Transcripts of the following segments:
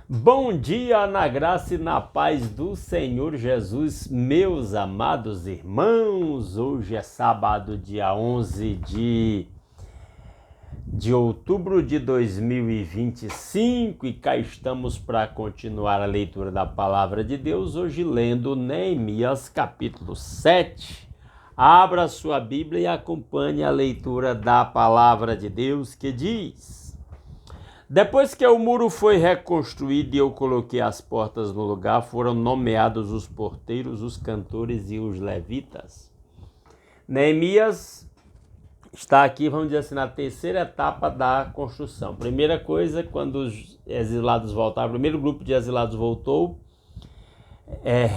Bom dia na graça e na paz do Senhor Jesus, meus amados irmãos. Hoje é sábado, dia 11 de outubro de 2025 e cá estamos para continuar a leitura da palavra de Deus, hoje lendo Neemias capítulo 7. Abra sua Bíblia e acompanhe a leitura da palavra de Deus que diz: Depois que o muro foi reconstruído e eu coloquei as portas no lugar, foram nomeados os porteiros, os cantores e os levitas. Neemias está aqui, vamos dizer assim, na terceira etapa da construção. Primeira coisa, quando os exilados voltaram, o primeiro grupo de exilados voltou,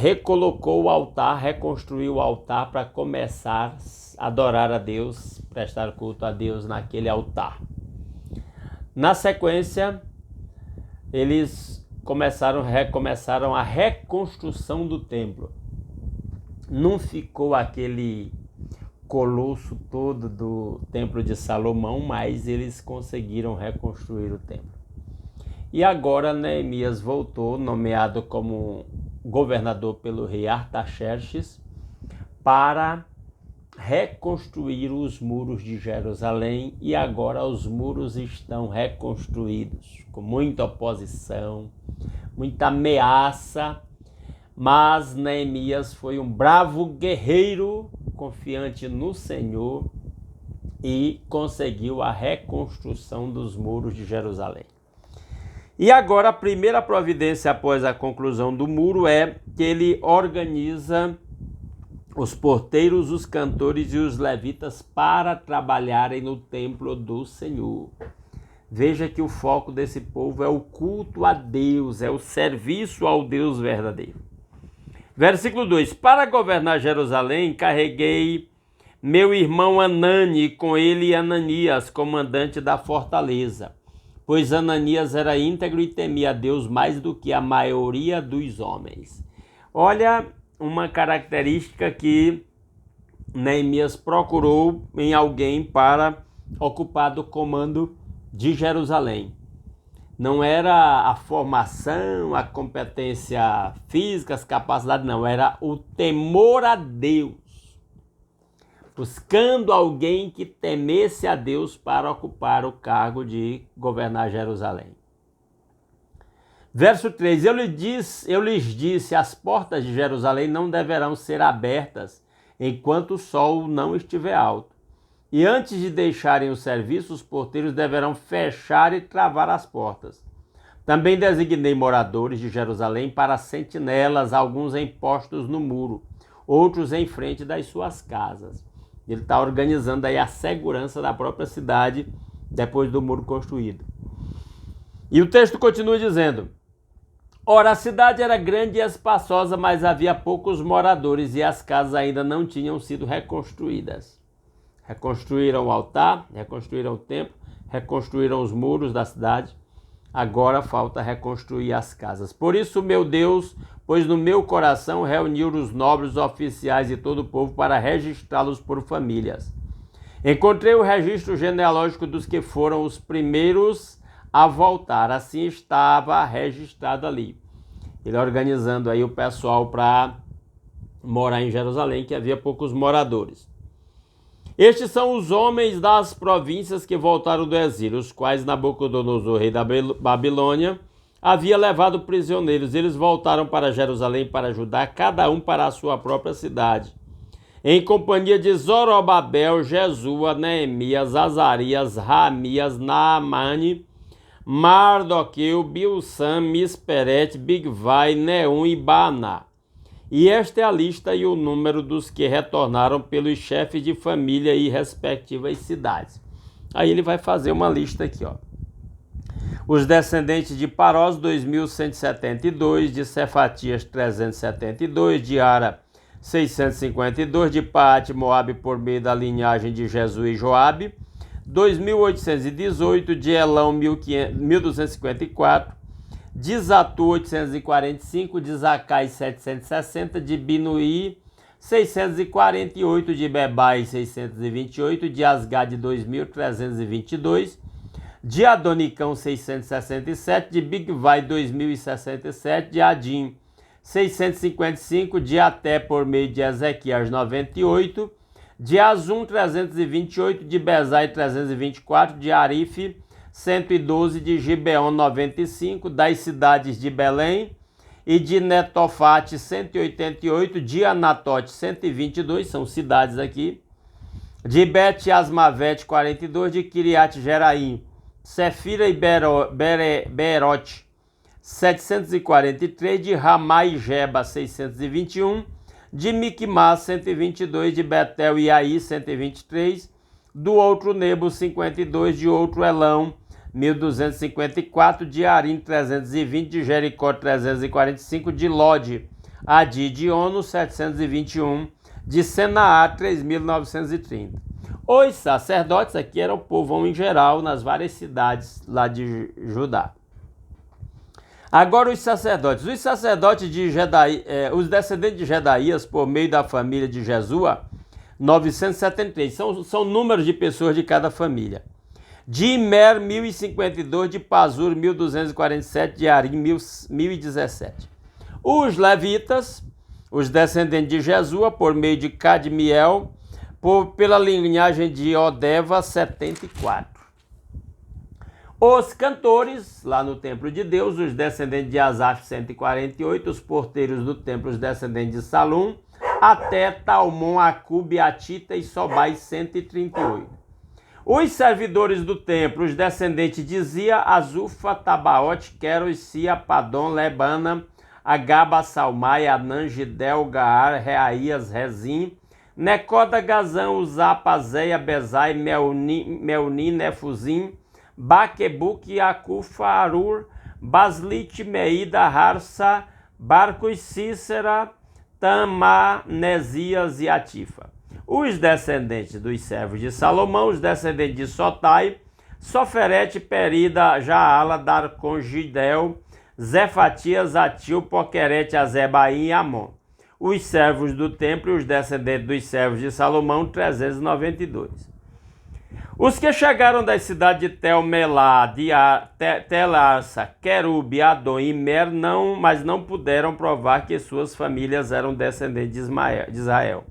recolocou o altar, reconstruiu o altar para começar a adorar a Deus, prestar culto a Deus naquele altar. Na sequência, eles recomeçaram a reconstrução do templo. Não ficou aquele colosso todo do templo de Salomão, mas eles conseguiram reconstruir o templo. E agora Neemias voltou, nomeado como governador pelo rei Artaxerxes, para reconstruir os muros de Jerusalém, e agora os muros estão reconstruídos, com muita oposição, muita ameaça, mas Neemias foi um bravo guerreiro, confiante no Senhor, e conseguiu a reconstrução dos muros de Jerusalém. E agora a primeira providência após a conclusão do muro é que ele organiza os porteiros, os cantores e os levitas para trabalharem no templo do Senhor. Veja que o foco desse povo é o culto a Deus, é o serviço ao Deus verdadeiro. Versículo 2: Para governar Jerusalém, carreguei meu irmão Anani, e com ele Ananias, comandante da fortaleza, pois Ananias era íntegro e temia a Deus mais do que a maioria dos homens. Olha uma característica que Neemias procurou em alguém para ocupar do comando de Jerusalém. Não era a formação, a competência física, as capacidades, não. Era o temor a Deus. Buscando alguém que temesse a Deus para ocupar o cargo de governar Jerusalém. Verso 3, eu lhes disse, as portas de Jerusalém não deverão ser abertas enquanto o sol não estiver alto. E antes de deixarem o serviço, os porteiros deverão fechar e travar as portas. Também designei moradores de Jerusalém para sentinelas, alguns em postos no muro, outros em frente das suas casas. Ele está organizando aí a segurança da própria cidade depois do muro construído. E o texto continua dizendo: Ora, a cidade era grande e espaçosa, mas havia poucos moradores e as casas ainda não tinham sido reconstruídas. Reconstruíram o altar, reconstruíram o templo, reconstruíram os muros da cidade. Agora falta reconstruir as casas. Por isso, meu Deus, pôs no meu coração reunir os nobres, oficiais e todo o povo para registrá-los por famílias. Encontrei o registro genealógico dos que foram os primeiros a voltar, assim estava registrado ali. Ele organizando aí o pessoal para morar em Jerusalém, que havia poucos moradores. Estes são os homens das províncias que voltaram do exílio, os quais Nabucodonosor, rei da Babilônia, havia levado prisioneiros. Eles voltaram para Jerusalém para ajudar cada um para a sua própria cidade, em companhia de Zorobabel, Jesua, Neemias, Azarias, Ramias, Naamane, Mardoqueu, Bilsam, Misperet, Bigvai, Neum e Baana. E esta é a lista e o número dos que retornaram pelos chefes de família e respectivas cidades. Aí ele vai fazer uma lista aqui, ó. Os descendentes de Parós, 2.172, de Cefatias, 372, de Ara, 652, de Paate, Moabe, por meio da linhagem de Jesu e Joabe, 2.818, de Elão, 1.254, de Zatu, 845, de Zacai, 760, de Binuí, 648, de Bebai, 628, de Asgad, 2.322, de Adonicão 667, de Bigvai 2067, de Adim 655, de Até por meio de Ezequias 98, de Azum 328, de Bezai 324, de Arife 112, de Gibeon 95, das cidades de Belém e de Netofate 188, de Anatote 122, são cidades aqui, de Bet Asmavete 42, de Kiriat Jeraim, Sefira e Beerote 743, de Ramá e Geba 621, de Miquimás 122, de Betel e Aí 123, do outro Nebo 52, de outro Elão 1254, de Arim 320, de Jericó 345, de Lode, Adi de Ono 721, de Senaá 3930. Os sacerdotes aqui eram o povo em geral nas várias cidades lá de Judá. Agora os sacerdotes de Jedaí, os descendentes de Jedaías por meio da família de Jesua, 973, são números de pessoas de cada família. De Imer, 1052, de Pazur, 1247, de Arim, 1017. Os levitas, os descendentes de Jesua, por meio de Cadmiel, pela linhagem de Odeva, 74. Os cantores, lá no templo de Deus, os descendentes de Asaf, 148, os porteiros do templo, os descendentes de Salum, até Talmon, Acube, Atita e Sobai, 138. Os servidores do templo, os descendentes de Zia, Azufa, Tabaote, Queros, Sia, Padom, Lebana, Agaba, Salmai, Anan, Gidel, Gaar, Reaías, Rezim, Necoda, Gazão, Uzapa, Zeia, Bezai, Melni, Nefuzim, Baquebuque, Acufa, Arur, Baslit, Meida, Harsa, Barcos, Cícera, Tamá, Nesias e Atifa. Os descendentes dos servos de Salomão, os descendentes de Sotai, Soferete, Perida, Jaala, Darcon, Gidel, Zefatias, Atil, Poquerete, Azebaim e Amon. Os servos do templo e os descendentes dos servos de Salomão, 392. Os que chegaram das cidades de Tel-Melá, Telarsa, Querube, Adom e Mer, mas não puderam provar que suas famílias eram descendentes de Israel.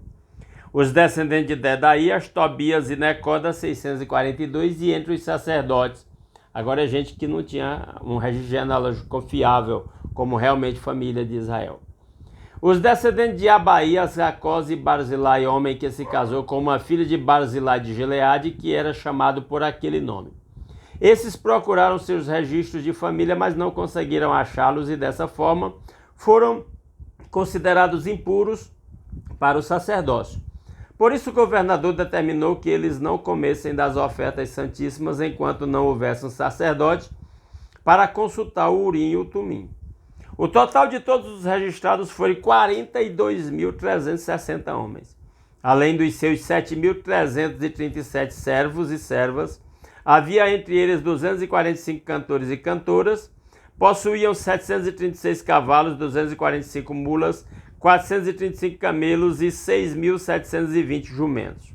Os descendentes de Dedaías, Tobias e Necoda, 642, e entre os sacerdotes. Agora é gente que não tinha um registro genealógico confiável, como realmente família de Israel. Os descendentes de Abaías, Jacós e Barzilai, homem que se casou com uma filha de Barzilai de Gileade, que era chamado por aquele nome. Esses procuraram seus registros de família, mas não conseguiram achá-los e dessa forma foram considerados impuros para o sacerdócio. Por isso o governador determinou que eles não comessem das ofertas santíssimas enquanto não houvesse um sacerdote para consultar o Urim e o Tumim. O total de todos os registrados foi 42.360 homens. Além dos seus 7.337 servos e servas, havia entre eles 245 cantores e cantoras, possuíam 736 cavalos, 245 mulas, 435 camelos e 6.720 jumentos.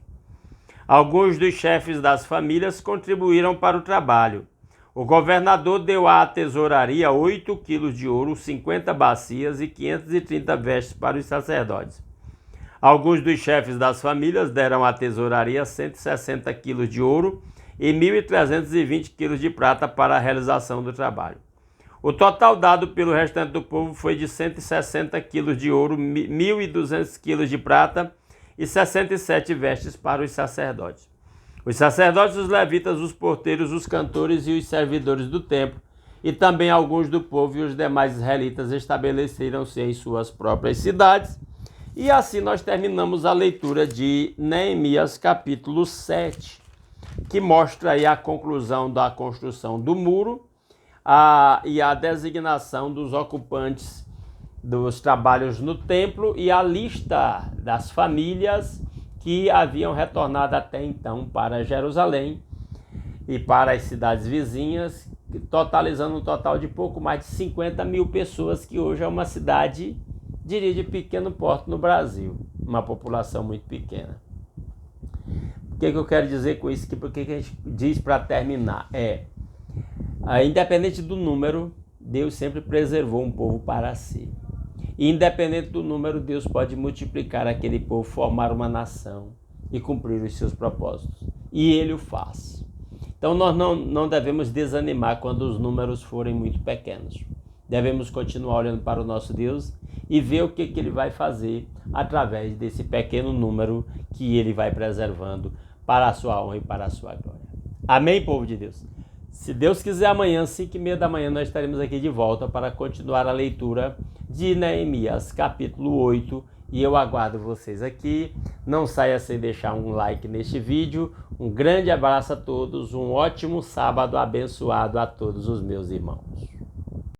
Alguns dos chefes das famílias contribuíram para o trabalho. O governador deu à tesouraria 8 quilos de ouro, 50 bacias e 530 vestes para os sacerdotes. Alguns dos chefes das famílias deram à tesouraria 160 quilos de ouro e 1.320 quilos de prata para a realização do trabalho. O total dado pelo restante do povo foi de 160 quilos de ouro, 1.200 quilos de prata e 67 vestes para os sacerdotes. Os sacerdotes, os levitas, os porteiros, os cantores e os servidores do templo, e também alguns do povo e os demais israelitas estabeleceram-se em suas próprias cidades. E assim nós terminamos a leitura de Neemias capítulo 7, que mostra aí a conclusão da construção do muro e a designação dos ocupantes dos trabalhos no templo e a lista das famílias que haviam retornado até então para Jerusalém e para as cidades vizinhas, totalizando um total de pouco mais de 50 mil pessoas, que hoje é uma cidade, diria, de pequeno porte no Brasil, uma população muito pequena. O que eu quero dizer com isso? Porque que a gente diz para terminar? Independente do número, Deus sempre preservou um povo para si. E independente do número, Deus pode multiplicar aquele povo, formar uma nação e cumprir os seus propósitos. E Ele o faz. Então nós não devemos desanimar quando os números forem muito pequenos. Devemos continuar olhando para o nosso Deus e ver o que Ele vai fazer através desse pequeno número que Ele vai preservando para a sua honra e para a sua glória. Amém, povo de Deus? Se Deus quiser, amanhã, 5h30 da manhã, nós estaremos aqui de volta para continuar a leitura de Neemias, capítulo 8. E eu aguardo vocês aqui. Não saia sem deixar um like neste vídeo. Um grande abraço a todos. Um ótimo sábado abençoado a todos os meus irmãos.